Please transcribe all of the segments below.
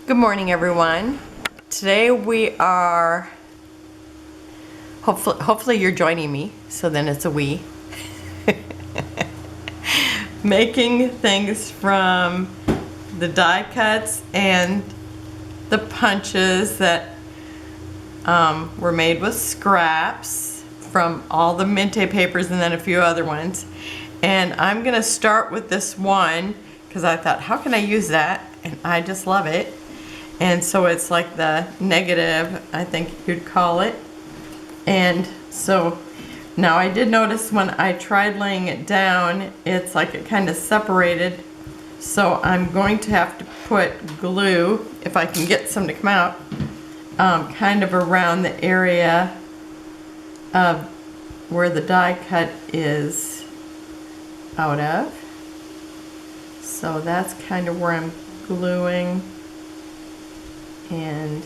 Good morning, everyone. Today we are, hopefully you're joining me, so then it's a we, making things from the die cuts and the punches that were made with scraps from all the Mintay papers and then a few other ones. And I'm gonna start with this one because I thought, how can I use that? And I just love it. And so it's like the negative, I think you'd call it. And so now I did notice when I tried laying it down, it's like it kind of separated. So I'm going to have to put glue, if I can get some to come out, kind of around the area of where the die cut is out of. So that's kind of where I'm gluing. And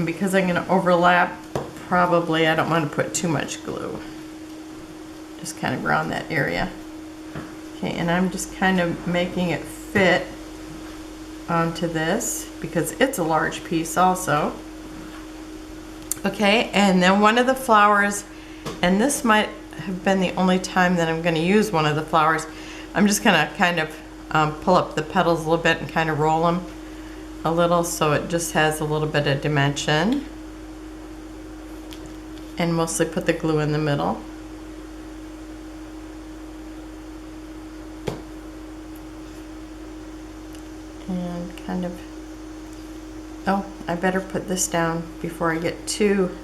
because I'm going to overlap, probably I don't want to put too much glue. Just kind of around that area. Okay, and I'm just kind of making it fit onto this because it's a large piece also. Okay, and then one of the flowers, and this might have been the only time that I'm going to use one of the flowers. I'm just going to kind of pull up the petals a little bit and kind of roll them a little so it just has a little bit of dimension, and mostly put the glue in the middle. And kind of, oh, I better put this down before I get too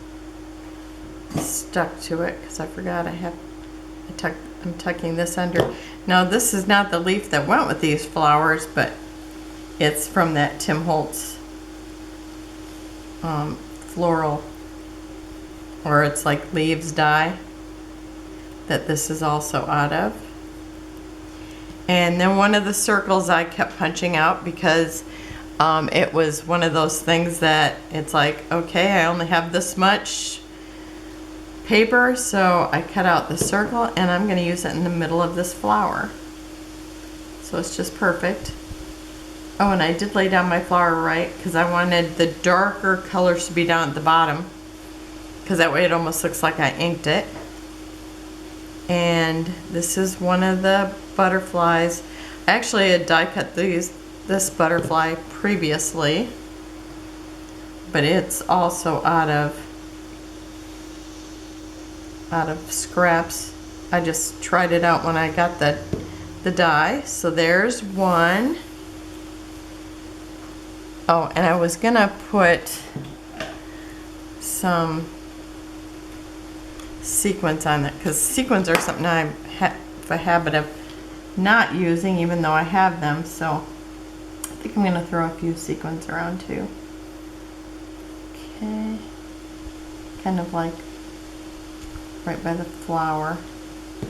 stuck to it because I forgot I'm tucking this under. Now this is not the leaf that went with these flowers, but it's from that Tim Holtz floral, or it's like leaves die, that this is also out of. And then one of the circles I kept punching out because it was one of those things that it's like, okay, I only have this much paper, so I cut out the circle and I'm going to use it in the middle of this flower. So it's just perfect. Oh, and I did lay down my flower right because I wanted the darker colors to be down at the bottom because that way it almost looks like I inked it. And this is one of the butterflies. I actually had die cut this butterfly previously, but it's also out of scraps. I just tried it out when I got the die. So there's one. Oh, and I was gonna put some sequins on it because sequins are something I have a habit of not using, even though I have them. So I think I'm gonna throw a few sequins around too. Okay, kind of like right by the flower.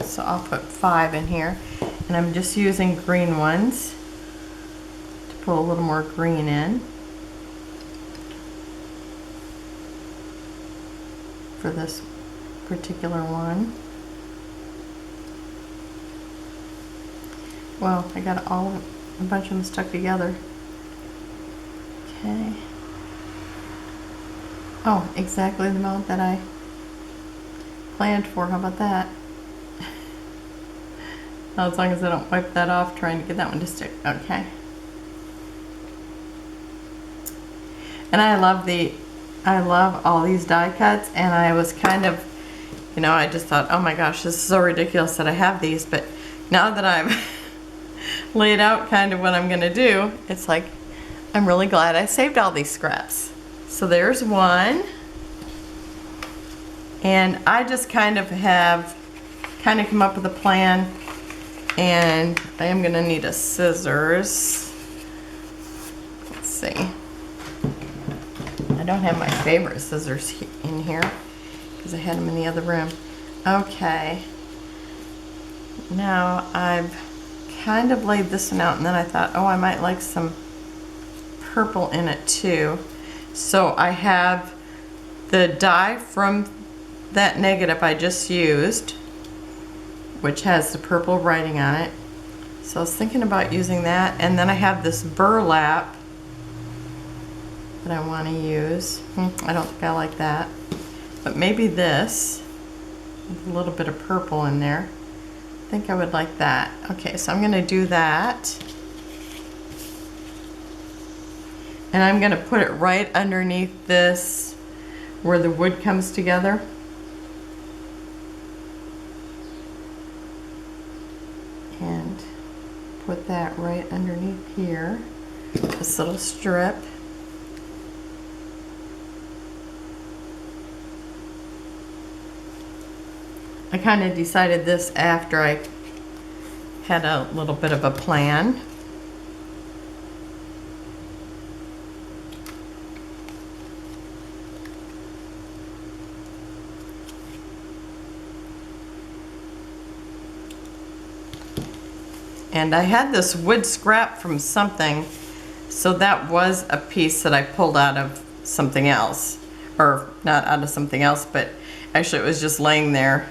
So I'll put 5 in here, and I'm just using green ones to put a little more green in for this particular one. Well, I got a bunch of them stuck together. Okay. Oh, exactly the amount that I planned for. How about that? As long as I don't wipe that off trying to get that one to stick. Okay. And I love all these die cuts, and I was kind of, I just thought, oh my gosh, this is so ridiculous that I have these, but now that I've laid out kind of what I'm gonna do, it's like, I'm really glad I saved all these scraps. So there's one, and I just kind of come up with a plan, and I am gonna need a scissors. Let's see. I don't have my favorite scissors in here because I had them in the other room. Okay. Now I've kind of laid this one out, and then I thought, oh, I might like some purple in it too. So I have the die from that negative I just used, which has the purple writing on it. So I was thinking about using that, and then I have this burlap that I want to use. I don't think I like that, but maybe this with a little bit of purple in there. I think I would like that. Okay, so I'm going to do that. And I'm going to put it right underneath this where the wood comes together. And put that right underneath here, this little strip. I kind of decided this after I had a little bit of a plan. And I had this wood scrap from something, so that was a piece that I pulled out of something else. Or not out of something else, but actually it was just laying there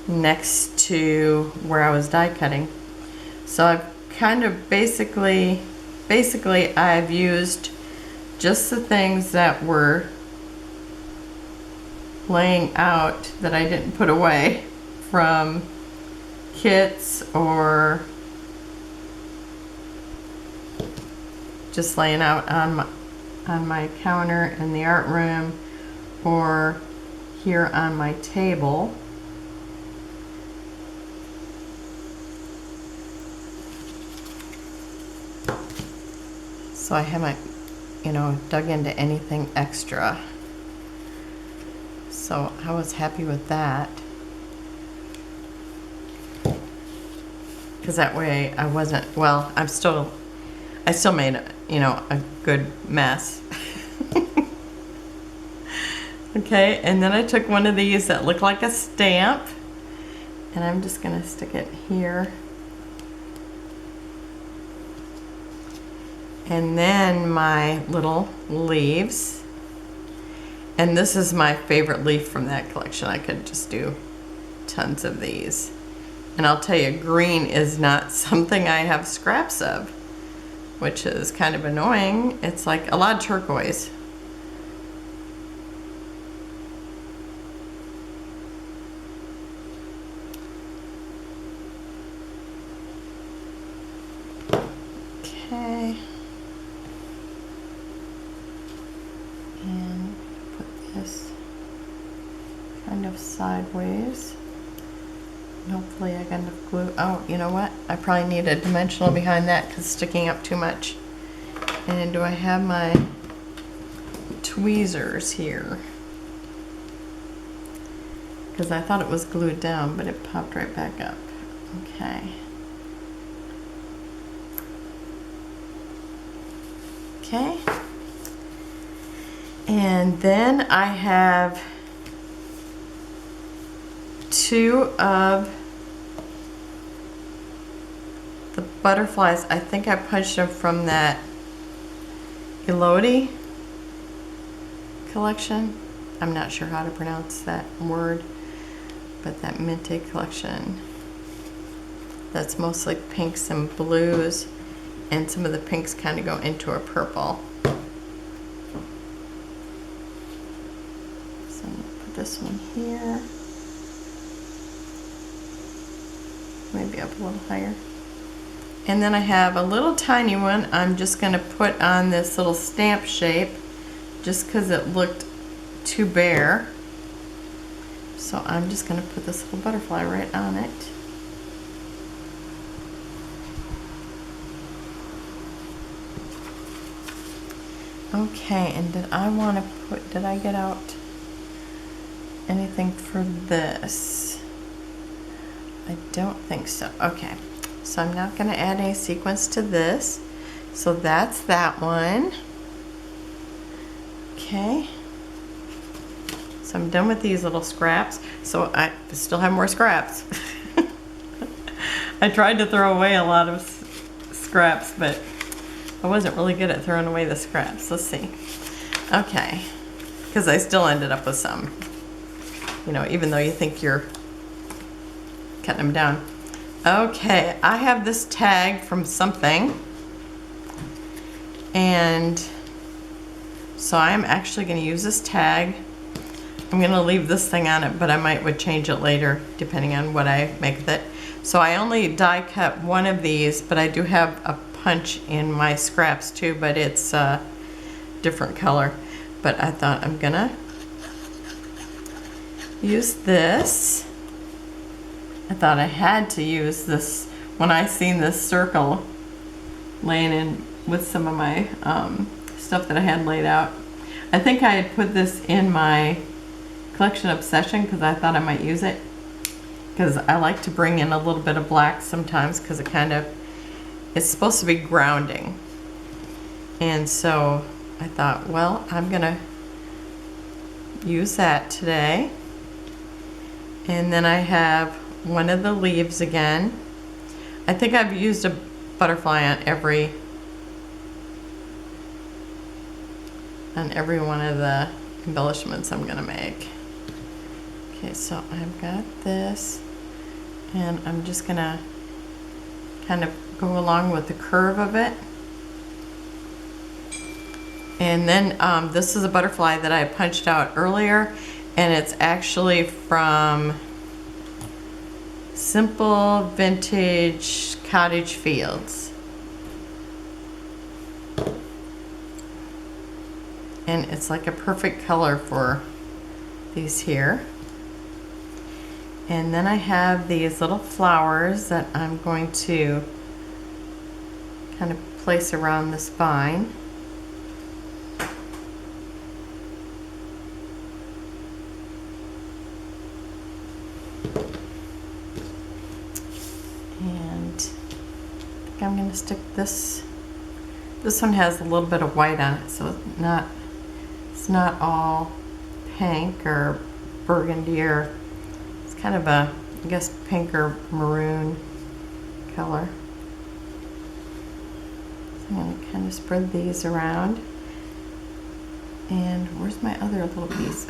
next to where I was die cutting. So I've kind of basically I've used just the things that were laying out that I didn't put away from kits or just laying out on my counter in the art room or here on my table. So I haven't, dug into anything extra. So I was happy with that. Because that way I wasn't, well, I still made, a good mess. Okay, and then I took one of these that looked like a stamp, and I'm just gonna stick it here. And then my little leaves. And this is my favorite leaf from that collection. I could just do tons of these. And I'll tell you, green is not something I have scraps of, which is kind of annoying. It's like a lot of turquoise. Okay. And put this kind of sideways. And hopefully I got enough glue. Oh, you know what? I probably need a dimensional behind that because it's sticking up too much. And do I have my tweezers here? Because I thought it was glued down, but it popped right back up. Okay. Okay. And then I have two of the butterflies. I think I punched them from that Elodie collection. I'm not sure how to pronounce that word, but that Mintay collection. That's mostly pinks and blues, and some of the pinks kind of go into a purple. So I'm gonna put this one here. Maybe up a little higher. And then I have a little tiny one I'm just going to put on this little stamp shape just because it looked too bare. So I'm just going to put this little butterfly right on it. Okay, and did I get out anything for this? I don't think so. Okay, so I'm not going to add any sequins to this. So that's that one. Okay. So I'm done with these little scraps. So I still have more scraps. I tried to throw away a lot of scraps, but I wasn't really good at throwing away the scraps. Let's see. Okay. Because I still ended up with some. Even though you think you're cutting them down. Okay, I have this tag from something, and So I'm actually going to use this tag. I'm going to leave this thing on it, but I would change it later depending on what I make with it. So I only die cut one of these, but I do have a punch in my scraps too, but it's a different color. But I thought I'm going to use this. I thought I had to use this when I seen this circle laying in with some of my stuff that I had laid out. I think I had put this in my collection obsession because I thought I might use it, because I like to bring in a little bit of black sometimes because it's supposed to be grounding. And so I thought, well, I'm gonna use that today. And then I have one of the leaves again. I think I've used a butterfly on every one of the embellishments I'm gonna make. Okay, so I've got this, and I'm just gonna kind of go along with the curve of it. And then this is a butterfly that I punched out earlier, and it's actually from Simple Vintage Cottage Fields. And it's like a perfect color for these here. And then I have these little flowers that I'm going to kind of place around this vine. And I think I'm going to stick this. This one has a little bit of white on it, so it's not all pink or burgundy, or it's kind of a, I guess, pink or maroon color. So I'm going to kind of spread these around. And where's my other little piece?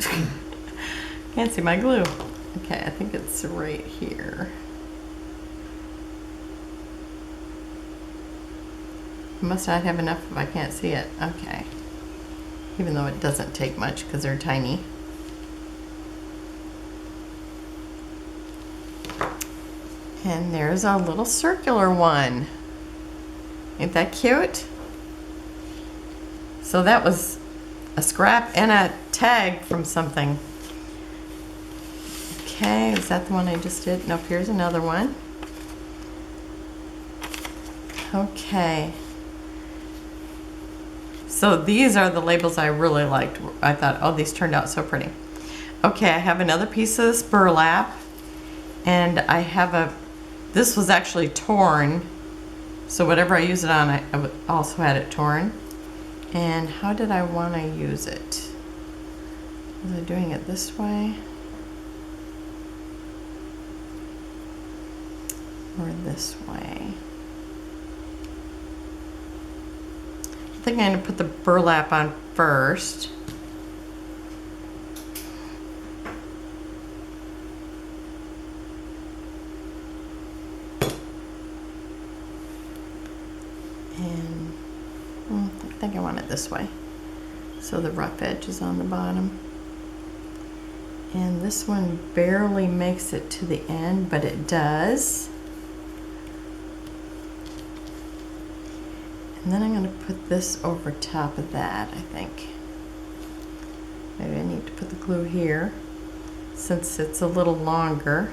Can't see my glue. Okay, I think it's right here. I must not have enough if I can't see it. Okay. Even though it doesn't take much because they're tiny. And there's a little circular one. Ain't that cute? So that was a scrap and a tag from something. Okay, is that the one I just did? Nope, here's another one. Okay. So these are the labels I really liked. I thought, oh, these turned out so pretty. Okay, I have another piece of this burlap, and I have this was actually torn, so whatever I use it on, I also had it torn. And how did I want to use it? Was I doing it this way? Or this way? I think I'm going to put the burlap on first. And I think I want it this way. So the rough edge is on the bottom. And this one barely makes it to the end, but it does. And then I'm going to put this over top of that, I think. Maybe I need to put the glue here since it's a little longer.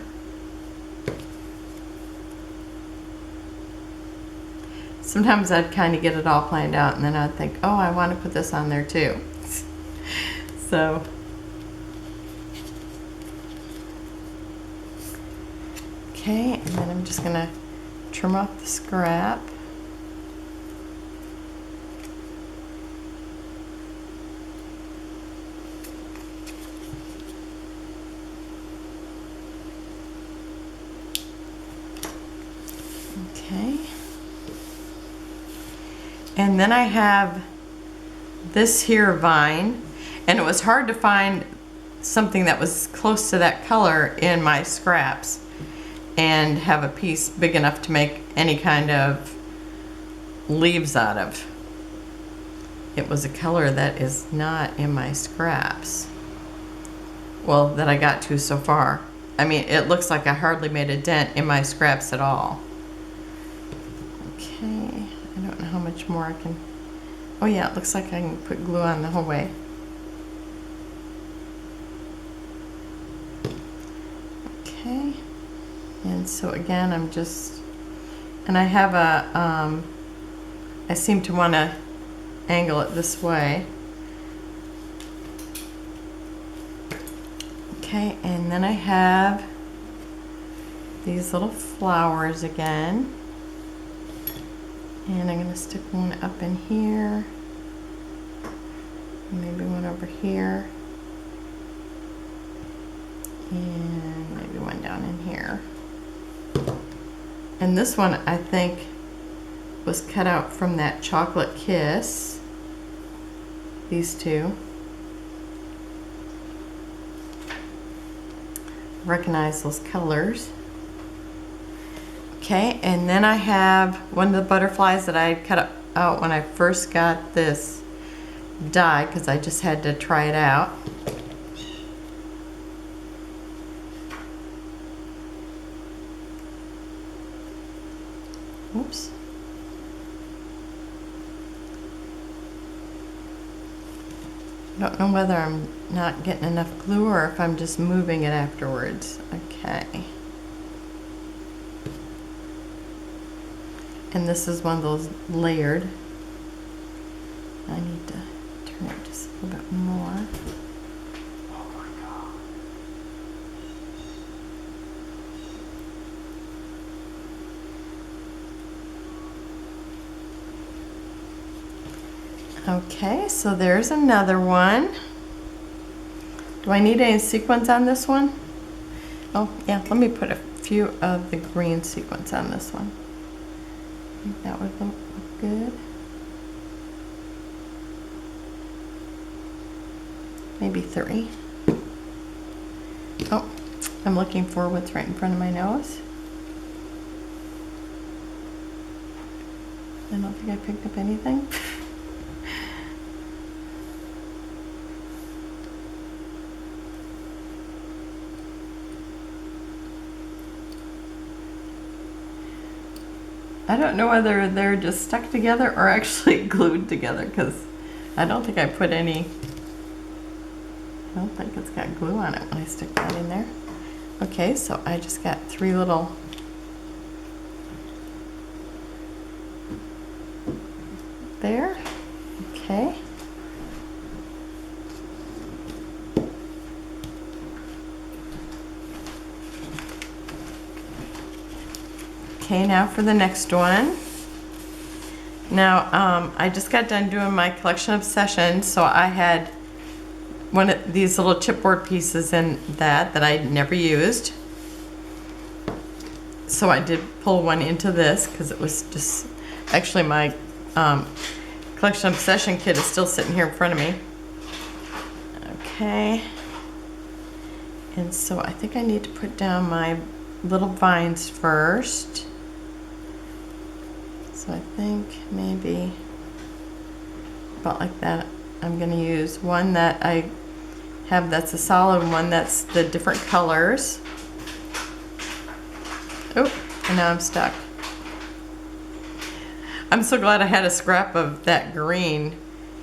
Sometimes I'd kind of get it all planned out, and then I'd think, oh, I want to put this on there too. So, okay, and then I'm just going to trim off the scrap. Okay. And then I have this here vine, and it was hard to find something that was close to that color in my scraps and have a piece big enough to make any kind of leaves out of. it was a color that is not in my scraps. Well, that I got to so far. I mean, it looks like I hardly made a dent in my scraps at all. Okay, I don't know how much more I can. Oh yeah, it looks like I can put glue on the whole way. Okay, and so again, I'm just, and I have a, I seem to want to angle it this way. Okay, and then I have these little flowers again. And I'm going to stick one up in here. Maybe one over here. And maybe one down in here. And this one, I think, was cut out from that Chocolate Kiss. These two. Recognize those colors. Okay, and then I have one of the butterflies that I cut out when I first got this die, because I just had to try it out. Oops. I don't know whether I'm not getting enough glue or if I'm just moving it afterwards. Okay. And this is one of those layered. I need to turn it just a little bit more. Oh my God. Okay, so there's another one. Do I need any sequins on this one? Oh yeah, let me put a few of the green sequins on this one. I think that would look good. Maybe 3. Oh, I'm looking for what's right in front of my nose. I don't think I picked up anything. I don't know whether they're just stuck together or actually glued together, because I don't think I put any, I don't think it's got glue on it when I stick that in there. Okay, so I just got 3 little there. Okay. Okay, now for the next one. Now, I just got done doing my collection of sessions, so I had one of these little chipboard pieces in that I never used. So I did pull one into this because it was just, actually my collection of session kit is still sitting here in front of me. Okay. And so I think I need to put down my little vines first. So I think maybe about like that. I'm going to use one that I have that's a solid one that's the different colors. Oh, and now I'm stuck. I'm so glad I had a scrap of that green,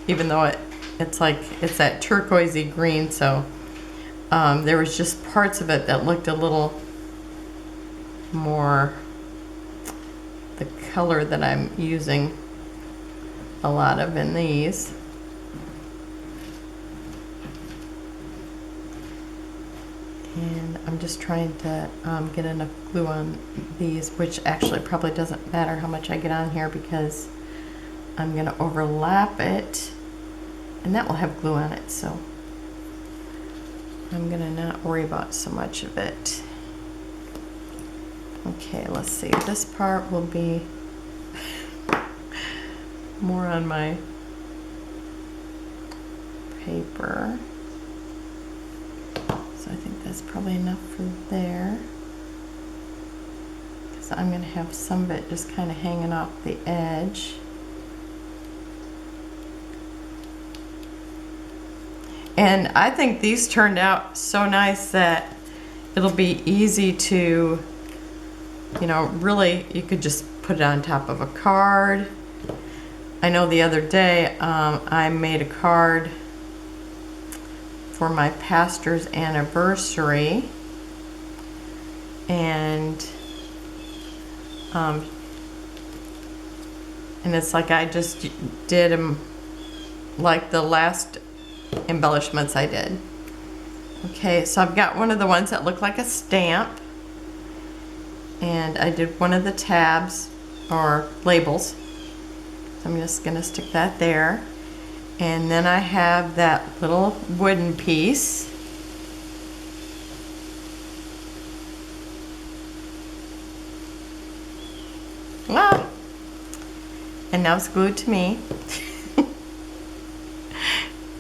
even though it's like, it's that turquoisey green, so there was just parts of it that looked a little more the color that I'm using a lot of in these. And I'm just trying to get enough glue on these, which actually probably doesn't matter how much I get on here because I'm going to overlap it and that will have glue on it, so I'm going to not worry about so much of it. Okay, let's see. This part will be more on my paper. So I think that's probably enough for there. Because I'm going to have some of it just kind of hanging off the edge. And I think these turned out so nice that it'll be easy to, you know, really, you could just put it on top of a card. I know the other day I made a card for my pastor's anniversary, and it's like I just did them like the last embellishments I did. Okay, so I've got one of the ones that look like a stamp, and I did one of the tabs or labels. So I'm just gonna stick that there. And then I have that little wooden piece. Ah! And now it's glued to me.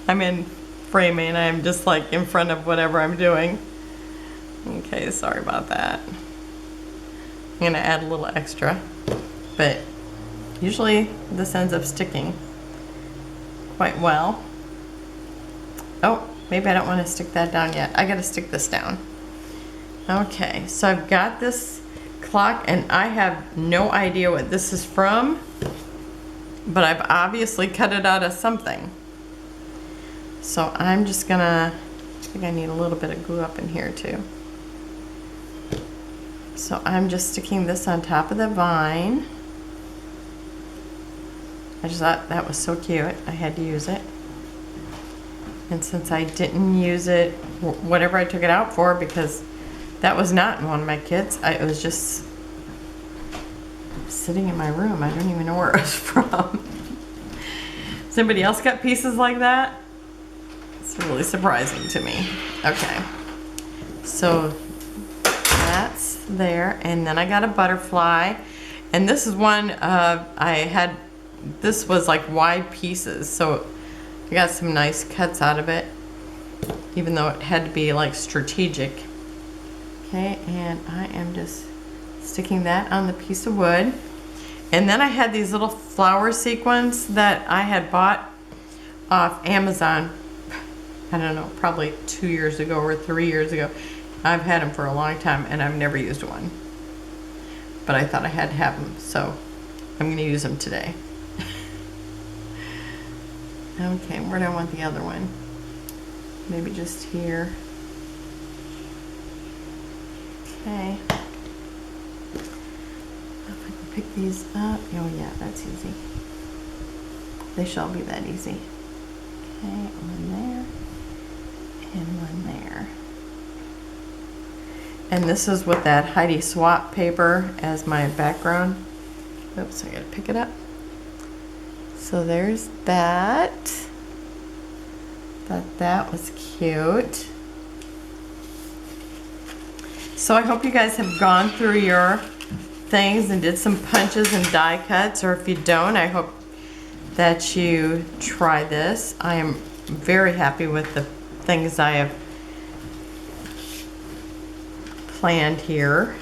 I'm in framing. I'm just like in front of whatever I'm doing. Okay, sorry about that. I'm gonna add a little extra, but usually this ends up sticking quite well. Oh, maybe I don't want to stick that down yet. I gotta stick this down. Okay, so I've got this clock, and I have no idea what this is from, but I've obviously cut it out of something. So I'm just gonna, I think I need a little bit of glue up in here too. So I'm just sticking this on top of the vine. I just thought that was so cute, I had to use it. And since I didn't use it, whatever I took it out for, because that was not in one of my kits, it was just sitting in my room. I don't even know where it was from. Has anybody else got pieces like that? It's really surprising to me. Okay, so that's there, and then I got a butterfly, and this is one this was like wide pieces, so I got some nice cuts out of it, even though it had to be like strategic. Okay, and I am just sticking that on the piece of wood. And then I had these little flower sequins that I had bought off Amazon, I don't know, probably 2 years ago or 3 years ago. I've had them for a long time and I've never used one, but I thought I had to have them, so I'm going to use them today. Okay, where do I want the other one? Maybe just here. Okay. If I can pick these up. Oh yeah, that's easy. They shall be that easy. Okay, one there and one there. And this is with that Heidi Swap paper as my background. Oops, I gotta pick it up. So there's that. Thought that was cute. So I hope you guys have gone through your things and did some punches and die cuts, or if you don't, I hope that you try this. I am very happy with the things I have planned here.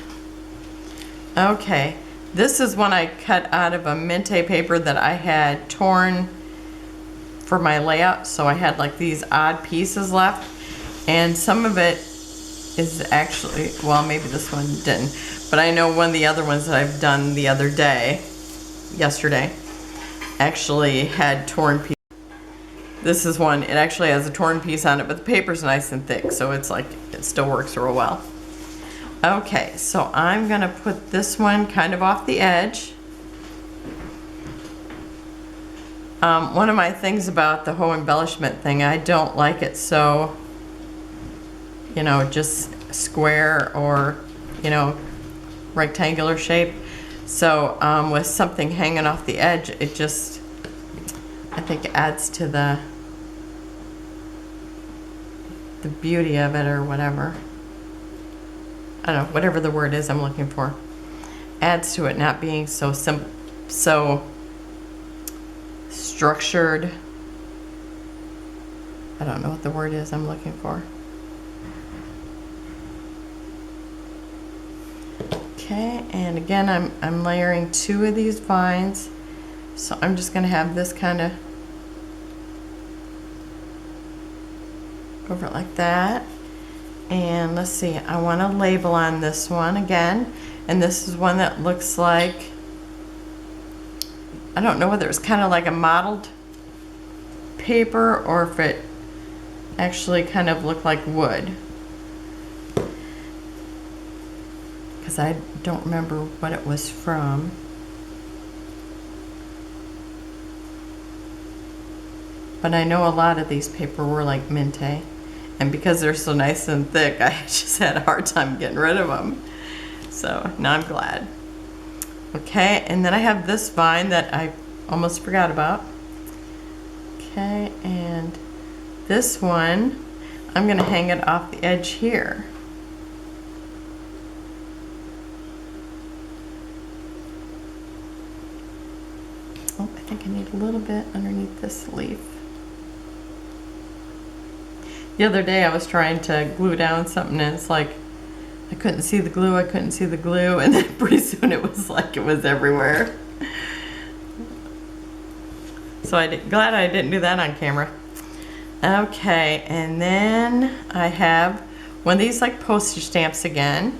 Okay, this is one I cut out of a Mintay paper that I had torn for my layout, so I had like these odd pieces left, and some of it is actually, well, maybe this one didn't, but I know one of the other ones that I've done the other day, yesterday, actually had torn pieces. This is one, it actually has a torn piece on it, but the paper's nice and thick, so it's like, it still works real well. Okay, so I'm gonna put this one kind of off the edge. One of my things about the whole embellishment thing, I don't like it so, you know, just square or, you know, rectangular shape. So with something hanging off the edge, it just, I think, adds to the beauty of it, or whatever. I don't know, whatever the word is I'm looking for. Adds to it not being so simple, so structured. I don't know what the word is I'm looking for. Okay, and again, I'm layering 2 of these vines, so I'm just going to have this kind of over it like that. And let's see, I want a label on this one again. And this is one that looks like, I don't know whether it's kind of like a mottled paper or if it actually kind of looked like wood. Because I don't remember what it was from. But I know a lot of these paper were like Mintay. And because they're so nice and thick, I just had a hard time getting rid of them. So now I'm glad. Okay, and then I have this vine that I almost forgot about. Okay, and this one, I'm gonna hang it off the edge here. Oh, I think I need a little bit underneath this leaf. The other day I was trying to glue down something and it's like I couldn't see the glue, and then pretty soon it was like it was everywhere. So glad I didn't do that on camera. Okay, and then I have one of these like postage stamps again.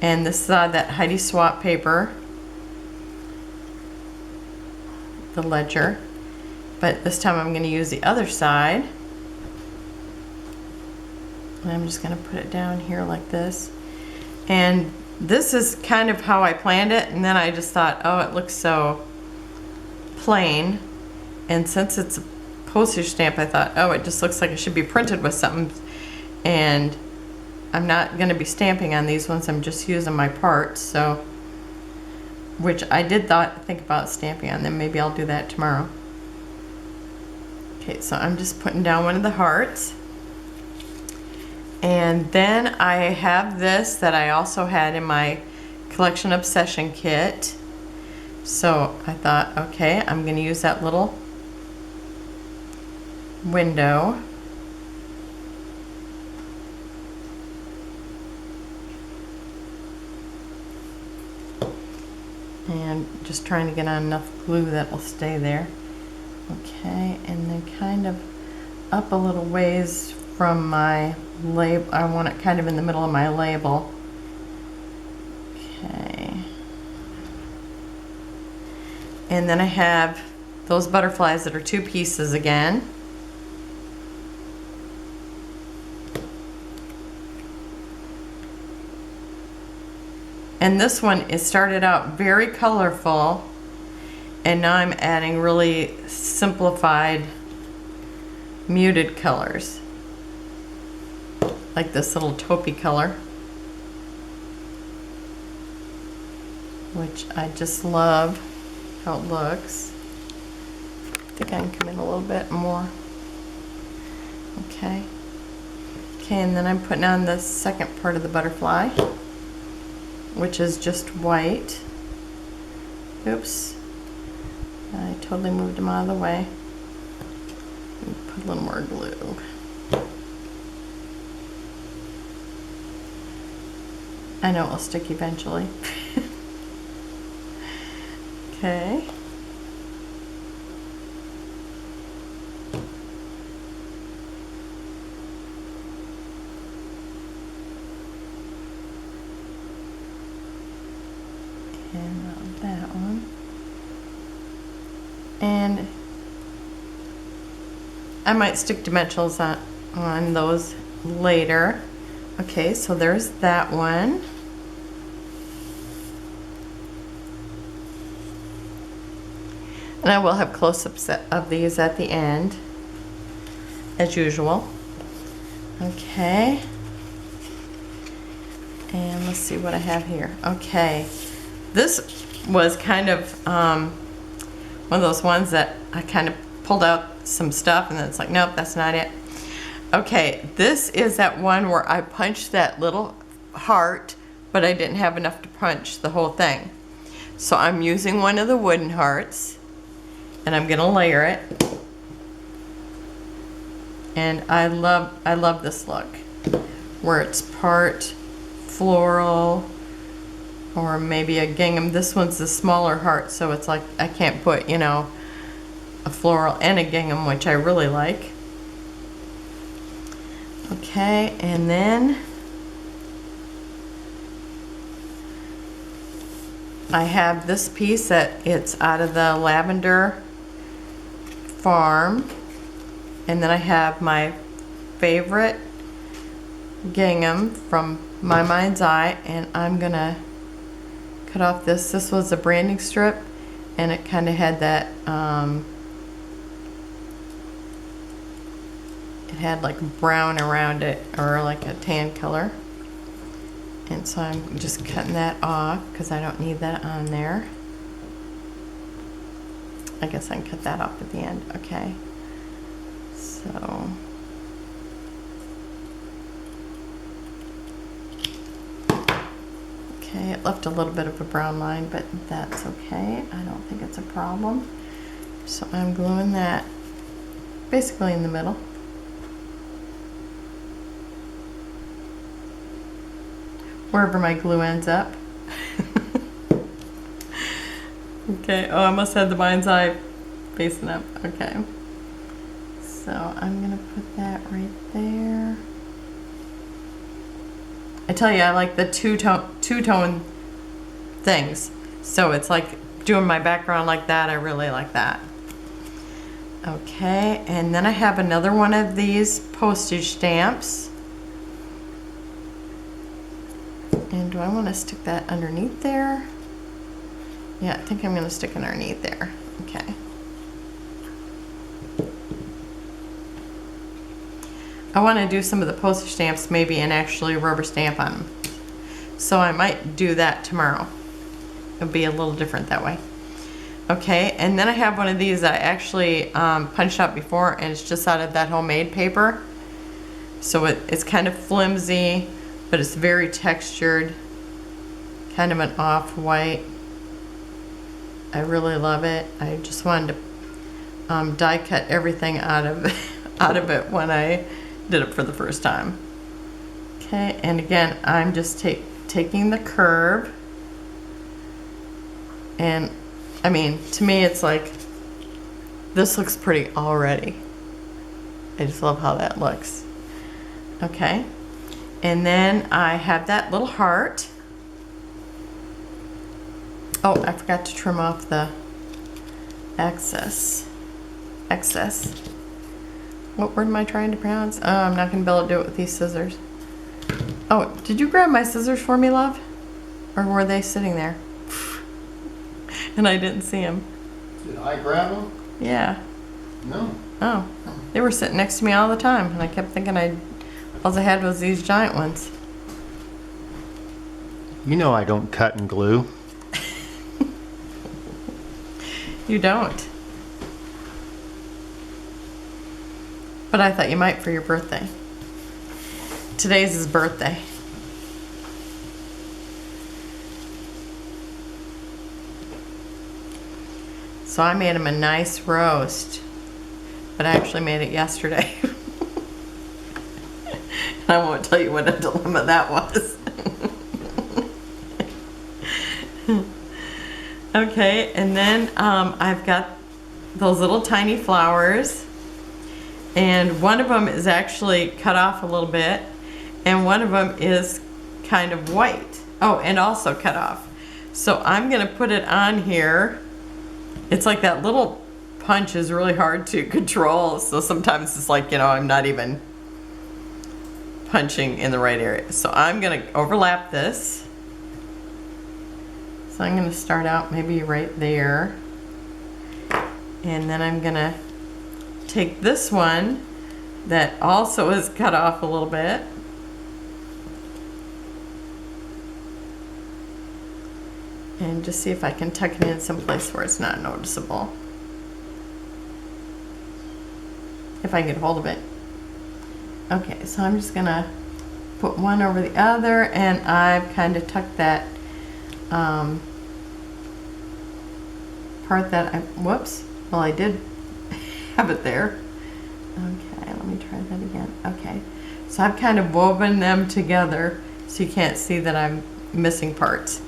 And this is that Heidi Swap paper. The ledger. But this time I'm going to use the other side. And I'm just going to put it down here like this. And this is kind of how I planned it. And then I just thought, oh, it looks so plain. And since it's a postage stamp, I thought, oh, it just looks like it should be printed with something. And I'm not going to be stamping on these ones. I'm just using my parts. So, which I did think about stamping on them. Maybe I'll do that tomorrow. Okay, so I'm just putting down one of the hearts. And then I have this that I also had in my collection obsession kit. So I thought, okay, I'm going to use that little window. And just trying to get on enough glue that will stay there. Okay, and then kind of up a little ways from my label. I want it kind of in the middle of my label. Okay. And then I have those butterflies that are 2 pieces again. And this one, it started out very colorful, and now I'm adding really simplified, muted colors. Like this little taupey color, which I just love how it looks. I think I can come in a little bit more. Okay. Okay, and then I'm putting on the second part of the butterfly, which is just white. Oops. I totally moved them out of the way. Put a little more glue. I know it'll stick eventually. Okay. And that one. And I might stick dimensionals on those later. Okay, so there's that one. And I will have close-ups of these at the end, as usual. Okay. And let's see what I have here. Okay. This was kind of one of those ones that I kind of pulled out some stuff and then it's like, nope, that's not it. Okay, this is that one where I punched that little heart, but I didn't have enough to punch the whole thing. So I'm using one of the wooden hearts, and I'm gonna layer it. And I love this look, where it's part floral, or maybe a gingham. This one's the smaller heart, so it's like I can't put, you know, a floral and a gingham, which I really like. Okay, and then I have this piece that it's out of the lavender farm, and then I have my favorite gingham from My Mind's Eye, and I'm gonna cut off this. This was a branding strip, and it kind of had that it had like brown around it, or like a tan color, and so I'm just cutting that off because I don't need that on there. I guess I can cut that off at the end. Okay, so okay, it left a little bit of a brown line, but that's okay. I don't think it's a problem. So I'm gluing that basically in the middle. Wherever my glue ends up. Okay, oh, I must have the Mind's Eye facing up. Okay. So I'm gonna put that right there. I tell you, I like the two-tone things. So it's like doing my background like that. I really like that. Okay, and then I have another one of these postage stamps. And do I want to stick that underneath there? Yeah, I think I'm going to stick it underneath there. Okay. I want to do some of the postage stamps maybe and actually rubber stamp on them. So I might do that tomorrow. It'll be a little different that way. Okay, and then I have one of these I actually punched out before, and it's just out of that homemade paper. So it's kind of flimsy, but it's very textured, kind of an off-white. I really love it. I just wanted to die cut everything out of it when I did it for the first time. Okay, and again, I'm just taking the curve, and I mean, to me it's like, this looks pretty already. I just love how that looks. Okay. And then I have that little heart. Oh, I forgot to trim off the excess. What word am I trying to pronounce? Oh, I'm not going to be able to do it with these scissors. Oh, did you grab my scissors for me, love? Or were they sitting there? And I didn't see them. Did I grab them? Yeah. No. Oh, they were sitting next to me all the time, and I kept thinking all I had was these giant ones. You know I don't cut and glue. You don't. But I thought you might for your birthday. Today's his birthday. So I made him a nice roast, but I actually made it yesterday. And I won't tell you what a dilemma that was. Okay, and then I've got those little tiny flowers, and one of them is actually cut off a little bit, and one of them is kind of white. Oh, and also cut off. So I'm gonna put it on here. It's like that little punch is really hard to control, so sometimes it's like, you know, I'm not even punching in the right area. So I'm gonna overlap this. So I'm gonna start out maybe right there. And then I'm gonna take this one that also is cut off a little bit. And just see if I can tuck it in someplace where it's not noticeable. If I can get a hold of it. Okay, so I'm just gonna put one over the other, and I've kind of tucked that part that whoops, well, I did have it there. Okay, let me try that again. Okay, so I've kind of woven them together so you can't see that I'm missing parts.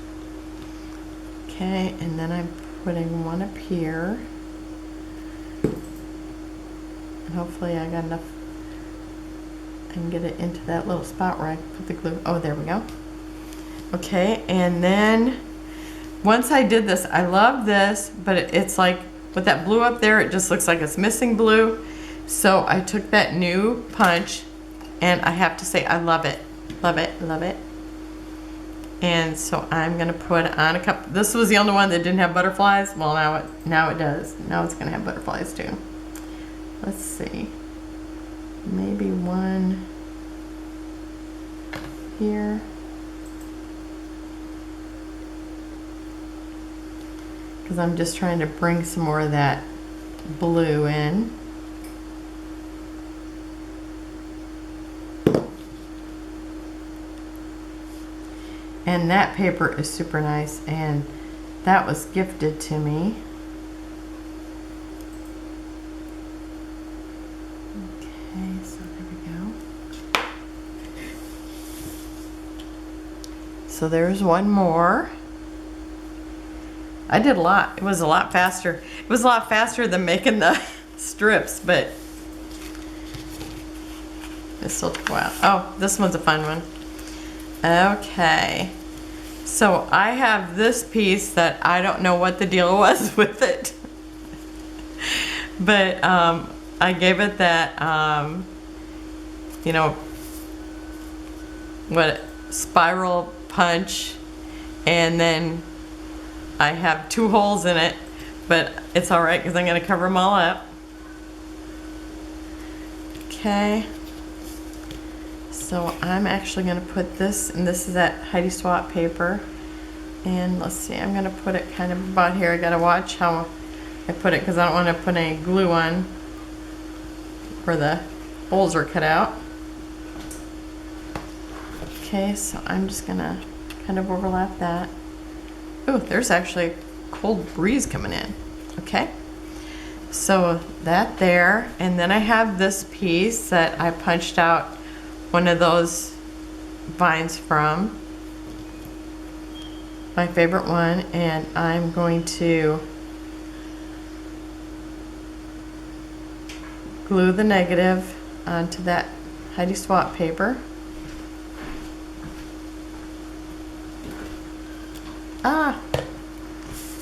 Okay, and then I'm putting one up here. And hopefully I got enough. I can get it into that little spot where I put the glue. Oh, there we go. Okay, and then once I did this, I love this, but it's like with that blue up there, it just looks like it's missing blue. So I took that new punch, and I have to say I love it. Love it, love it. And so I'm gonna put on a couple. This was the only one that didn't have butterflies. Well, now it does. Now it's gonna have butterflies too. Let's see. Maybe one here. Because I'm just trying to bring some more of that blue in. And that paper is super nice, and that was gifted to me. Okay, so there we go. So there's one more. I did a lot. It was a lot faster. It was a lot faster than making the strips, but it still took a while. Oh, this one's a fun one. Okay. So I have this piece that I don't know what the deal was with it. But I gave it that, you know, what, spiral punch, and then I have 2 holes in it, but it's all right because I'm going to cover them all up. Okay. So I'm actually going to put this, and this is that Heidi Swap paper. And let's see, I'm going to put it kind of about here. I got to watch how I put it because I don't want to put any glue on where the holes are cut out. Okay, so I'm just going to kind of overlap that. Oh, there's actually a cold breeze coming in. Okay. So that there, and then I have this piece that I punched out one of those vines from, my favorite one, and I'm going to glue the negative onto that Heidi Swap paper.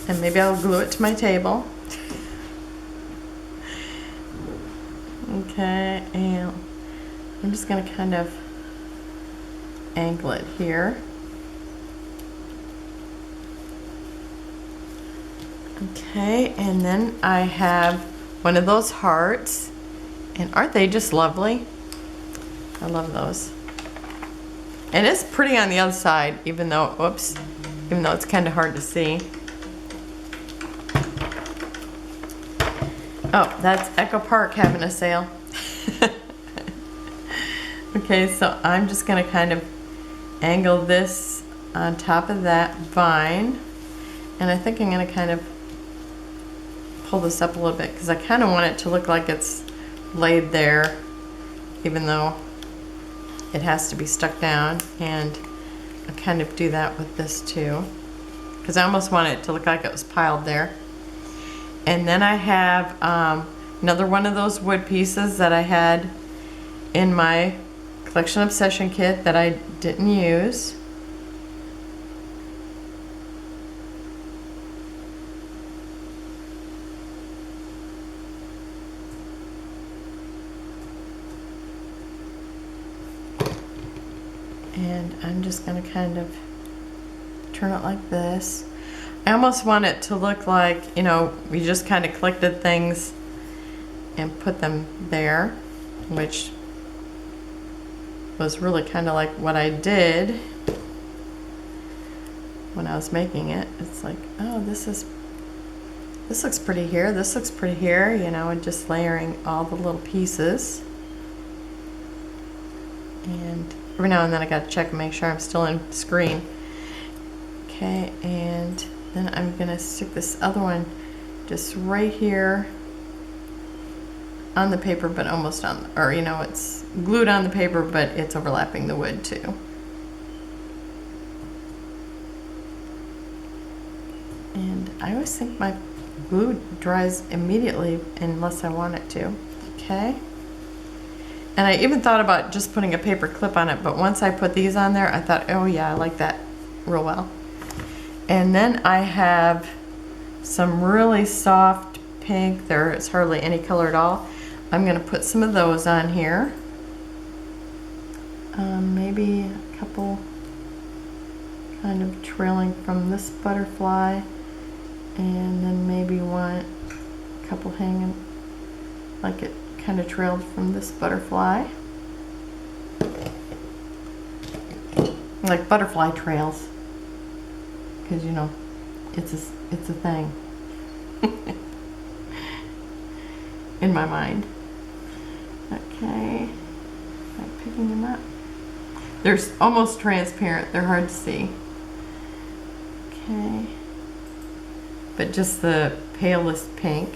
And maybe I'll glue it to my table. Okay, and I'm just going to kind of angle it here. Okay, and then I have one of those hearts, and aren't they just lovely? I love those. And it's pretty on the other side, even though, whoops, even though it's kind of hard to see. Oh, that's Echo Park having a sale. Okay, so I'm just going to kind of angle this on top of that vine. And I think I'm going to kind of pull this up a little bit because I kind of want it to look like it's laid there, even though it has to be stuck down. And I kind of do that with this too, because I almost want it to look like it was piled there. And then I have another one of those wood pieces that I had in my collection obsession kit that I didn't use. And I'm just going to kind of turn it like this. I almost want it to look like, you know, we just kind of collected things and put them there, which was really kind of like what I did when I was making it. It's like, oh, this looks pretty here, this looks pretty here, you know, and just layering all the little pieces. And every now and then I got to check and make sure I'm still in screen. Okay, and then I'm gonna stick this other one just right here on the paper, but almost on, or you know, it's glued on the paper, but it's overlapping the wood too. And I always think my glue dries immediately unless I want it to. Okay. And I even thought about just putting a paper clip on it, but once I put these on there, I thought, oh yeah, I like that real well. And then I have some really soft pink. There is hardly any color at all. I'm gonna put some of those on here. Maybe a couple kind of trailing from this butterfly, and then maybe a couple hanging like it kind of trailed from this butterfly. Like butterfly trails, because you know it's a thing in my mind. Okay, I'm picking them up. They're almost transparent. They're hard to see. Okay, but just the palest pink.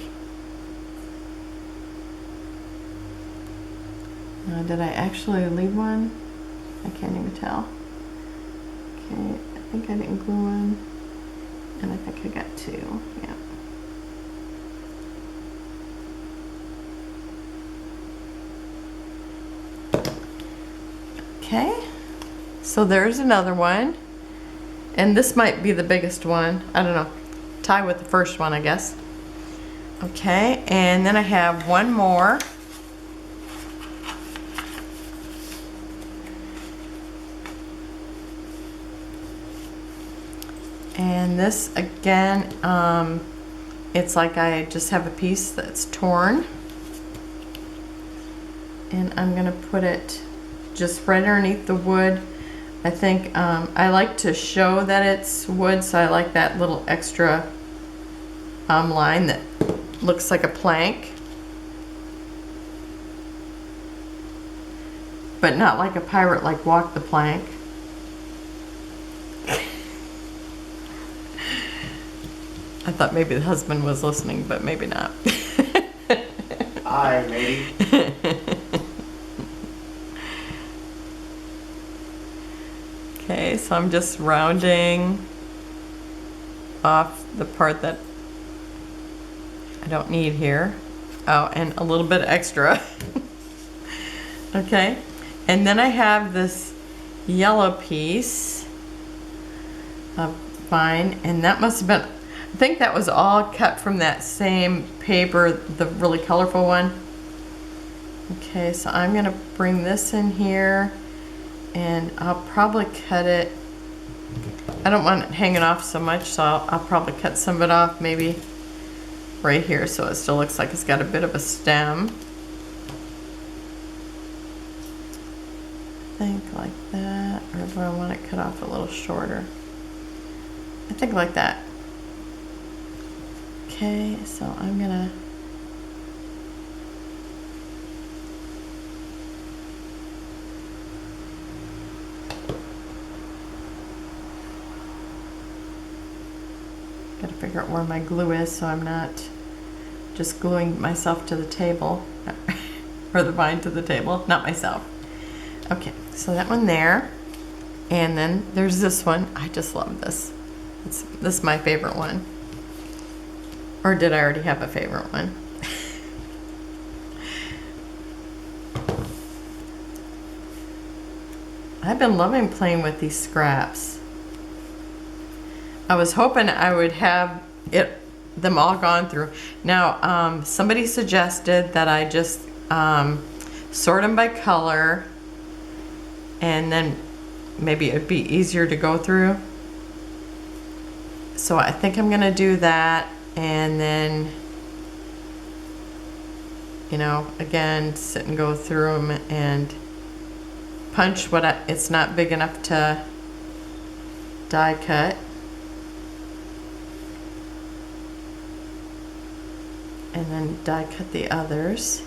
Now, did I actually leave one? I can't even tell. Okay, I think I didn't glue one, and I think I got two. Yeah. Okay, so there's another one, and this might be the biggest one. I don't know. Tie with the first one, I guess. Okay, and then I have one more. And this again, it's like I just have a piece that's torn, and I'm gonna put it just right underneath the wood. I think I like to show that it's wood, so I like that little extra line that looks like a plank, but not like a pirate, like walk the plank. I thought maybe the husband was listening, but maybe not. Aye, maybe. Okay, so I'm just rounding off the part that I don't need here. Oh, and a little bit extra. Okay, and then I have this yellow piece of vine, and that must have been, I think that was all cut from that same paper, the really colorful one. Okay, so I'm gonna bring this in here, and I'll probably cut it. I don't want it hanging off so much, so I'll probably cut some of it off, maybe right here, so it still looks like it's got a bit of a stem. I think like that, or do I want it cut off a little shorter? I think like that. Okay, so I'm gonna gotta figure out where my glue is so I'm not just gluing myself to the table or the vine to the table, not myself. Okay, so that one there, and then there's this one. I just love this. This is my favorite one. Or did I already have a favorite one? I've been loving playing with these scraps. I was hoping I would have them all gone through. Now, somebody suggested that I just sort them by color, and then maybe it'd be easier to go through. So I think I'm gonna do that, and then, you know, again, sit and go through them and punch it's not big enough to die cut. And then die cut the others.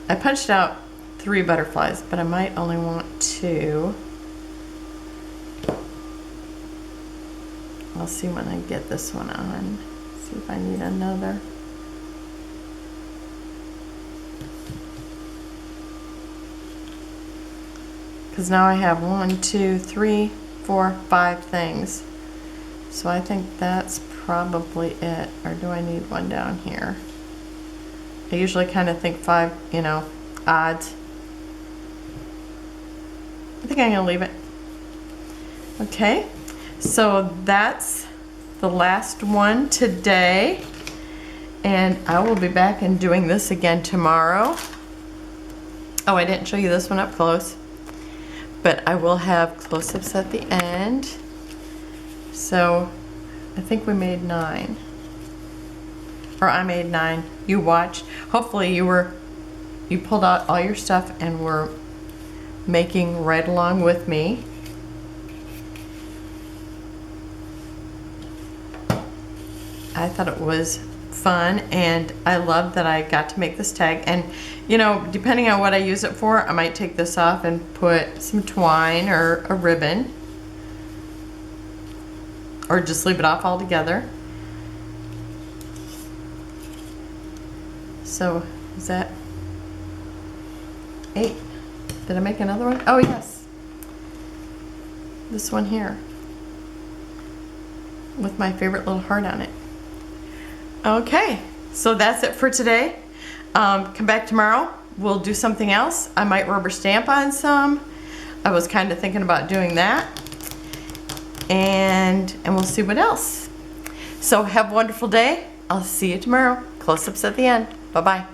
I punched out 3 butterflies, but I might only want 2. I'll see when I get this one on. See if I need another. Because now I have 1, 2, 3, 4, 5 things. So I think that's probably it. Or do I need one down here? I usually kind of think 5, you know, odds. I think I'm gonna leave it. Okay, so that's the last one today. And I will be back and doing this again tomorrow. Oh, I didn't show you this one up close, but I will have close-ups at the end. So I think we made 9. Or I made 9. You watched. Hopefully you pulled out all your stuff and were making right along with me. I thought it was fun, and I love that I got to make this tag. And you know, depending on what I use it for, I might take this off and put some twine or a ribbon, or just leave it off altogether. So is that 8? Did I make another one? Oh yes, this one here with my favorite little heart on it. Okay, so that's it for today. Come back tomorrow. We'll do something else. I might rubber stamp on some. I was kind of thinking about doing that. And we'll see what else. So have a wonderful day. I'll see you tomorrow. Close-ups at the end. Bye-bye.